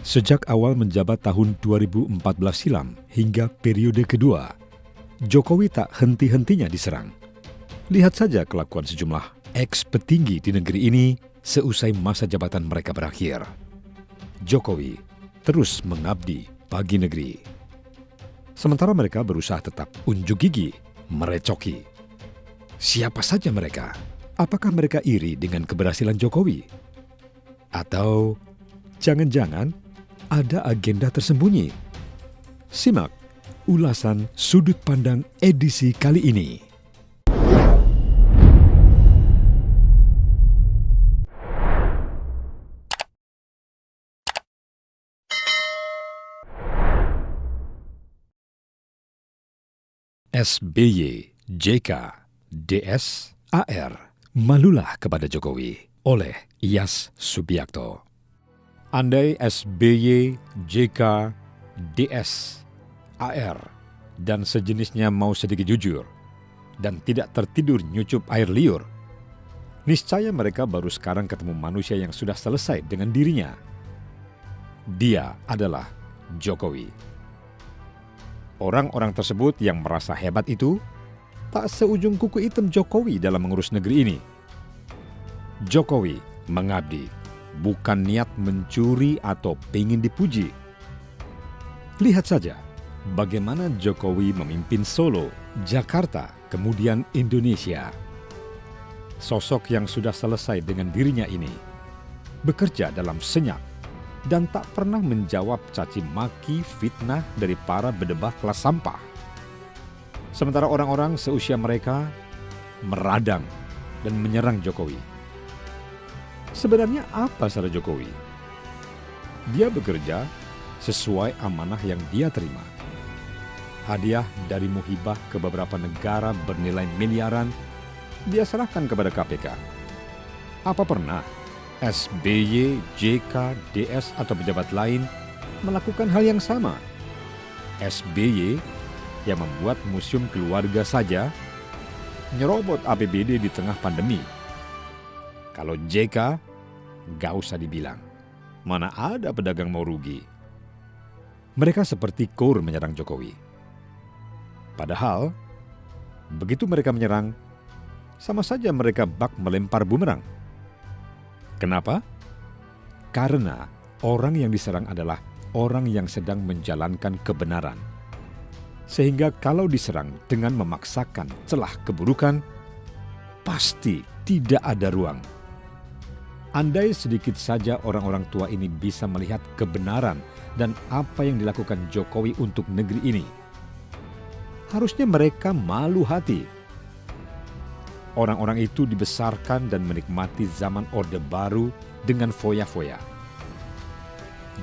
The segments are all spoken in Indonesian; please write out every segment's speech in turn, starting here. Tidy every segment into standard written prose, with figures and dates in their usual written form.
Sejak awal menjabat tahun 2014 silam hingga periode kedua, Jokowi tak henti-hentinya diserang. Lihat saja kelakuan sejumlah ex-petinggi di negeri ini seusai masa jabatan mereka berakhir. Jokowi terus mengabdi bagi negeri. Sementara mereka berusaha tetap unjuk gigi, merecoki. Siapa saja mereka? Apakah mereka iri dengan keberhasilan Jokowi? Atau jangan-jangan ada agenda tersembunyi? Simak ulasan Sudut Pandang edisi kali ini. SBY, JK, DS, AR, malulah kepada Jokowi oleh Yas Subiakto. Andai SBY, JK, DS, AR, dan sejenisnya mau sedikit jujur dan tidak tertidur nyucup air liur, niscaya mereka baru sekarang ketemu manusia yang sudah selesai dengan dirinya. Dia adalah Jokowi. Orang-orang tersebut yang merasa hebat itu tak seujung kuku hitam Jokowi dalam mengurus negeri ini. Jokowi mengabdi, bukan niat mencuri atau ingin dipuji. Lihat saja bagaimana Jokowi memimpin Solo, Jakarta, kemudian Indonesia. Sosok yang sudah selesai dengan dirinya ini bekerja dalam senyap dan tak pernah menjawab caci maki fitnah dari para bedebah kelas sampah. Sementara orang-orang seusia mereka meradang dan menyerang Jokowi. Sebenarnya apa salah Jokowi? Dia bekerja sesuai amanah yang dia terima. Hadiah dari Muhibah ke beberapa negara bernilai miliaran dia serahkan kepada KPK. Apa pernah SBY, JK, DS atau pejabat lain melakukan hal yang sama? SBY yang membuat museum keluarga saja nyerobot APBD di tengah pandemi. Kalau JK, gak usah dibilang. Mana ada pedagang mau rugi. Mereka seperti kur menyerang Jokowi. Padahal, begitu mereka menyerang, sama saja mereka bak melempar bumerang. Kenapa? Karena orang yang diserang adalah orang yang sedang menjalankan kebenaran. Sehingga kalau diserang dengan memaksakan celah keburukan, pasti tidak ada ruang. Andai sedikit saja orang-orang tua ini bisa melihat kebenaran dan apa yang dilakukan Jokowi untuk negeri ini, harusnya mereka malu hati. Orang-orang itu dibesarkan dan menikmati zaman Orde Baru dengan foya-foya.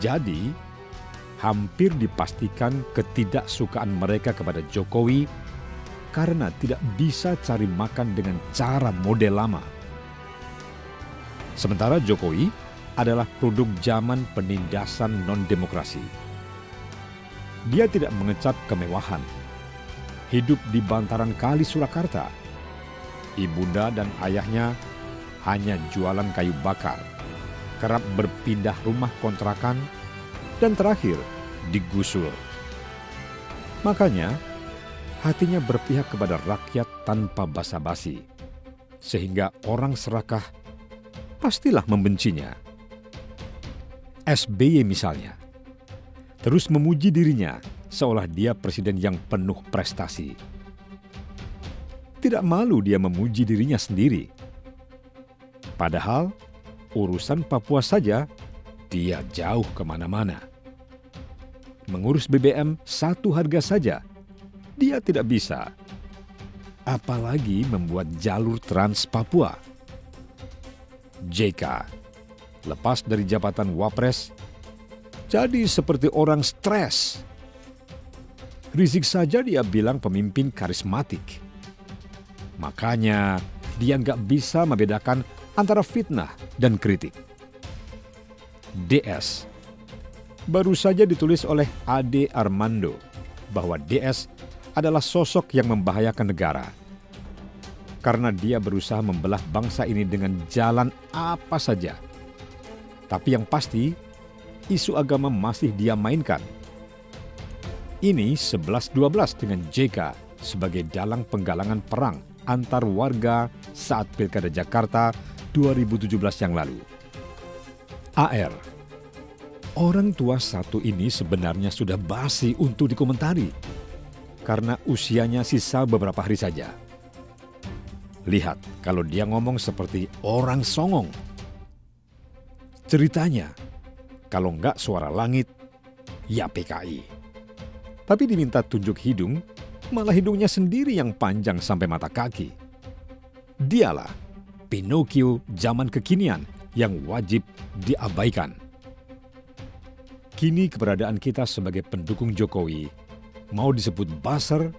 Jadi, hampir dipastikan ketidaksukaan mereka kepada Jokowi karena tidak bisa cari makan dengan cara model lama. Sementara Jokowi adalah produk zaman penindasan non-demokrasi. Dia tidak mengecap kemewahan. Hidup di bantaran Kali Surakarta. Ibunda dan ayahnya hanya jualan kayu bakar, kerap berpindah rumah kontrakan, dan terakhir digusur. Makanya, hatinya berpihak kepada rakyat tanpa basa-basi, sehingga orang serakah pastilah membencinya. SBY misalnya, terus memuji dirinya seolah dia presiden yang penuh prestasi. Tidak malu dia memuji dirinya sendiri. Padahal urusan Papua saja dia jauh kemana-mana. Mengurus BBM satu harga saja dia tidak bisa. Apalagi membuat jalur Trans Papua. JK lepas dari jabatan Wapres jadi seperti orang stres. Rizik saja dia bilang pemimpin karismatik. Makanya dia nggak bisa membedakan antara fitnah dan kritik. DS baru saja ditulis oleh Ade Armando bahwa DS adalah sosok yang membahayakan negara. Karena dia berusaha membelah bangsa ini dengan jalan apa saja. Tapi yang pasti, isu agama masih dia mainkan. Ini 11-12 dengan JK sebagai dalang penggalangan perang antar warga saat Pilkada Jakarta 2017 yang lalu. AR, orang tua satu ini sebenarnya sudah basi untuk dikomentari karena usianya sisa beberapa hari saja. Lihat kalau dia ngomong seperti orang songong. Ceritanya, kalau enggak suara langit, ya PKI. Tapi diminta tunjuk hidung, malah hidungnya sendiri yang panjang sampai mata kaki. Dialah Pinocchio zaman kekinian yang wajib diabaikan. Kini keberadaan kita sebagai pendukung Jokowi mau disebut buzzer,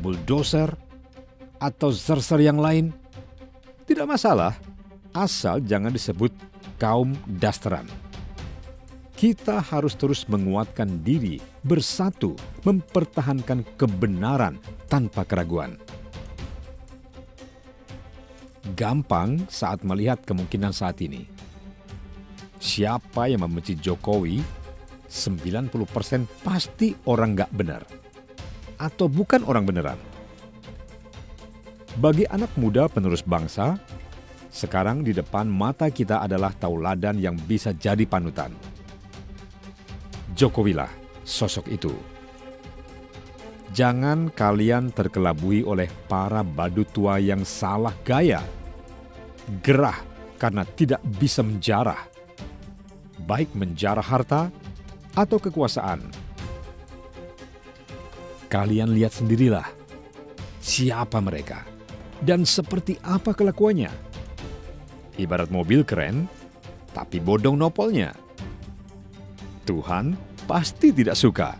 bulldozer, atau zerser yang lain, tidak masalah, asal jangan disebut kaum dasteran. Kita harus terus menguatkan diri, bersatu, mempertahankan kebenaran tanpa keraguan. Gampang saat melihat kemungkinan saat ini. Siapa yang membenci Jokowi, 90% pasti orang nggak benar. Atau bukan orang beneran. Bagi anak muda penerus bangsa, sekarang di depan mata kita adalah tauladan yang bisa jadi panutan. Jokowilah sosok itu. Jangan kalian terkelabui oleh para badut tua yang salah gaya, gerah karena tidak bisa menjarah, baik menjarah harta atau kekuasaan. Kalian lihat sendirilah siapa mereka dan seperti apa kelakuannya. Ibarat mobil keren, tapi bodong nopolnya. Tuhan pasti tidak suka.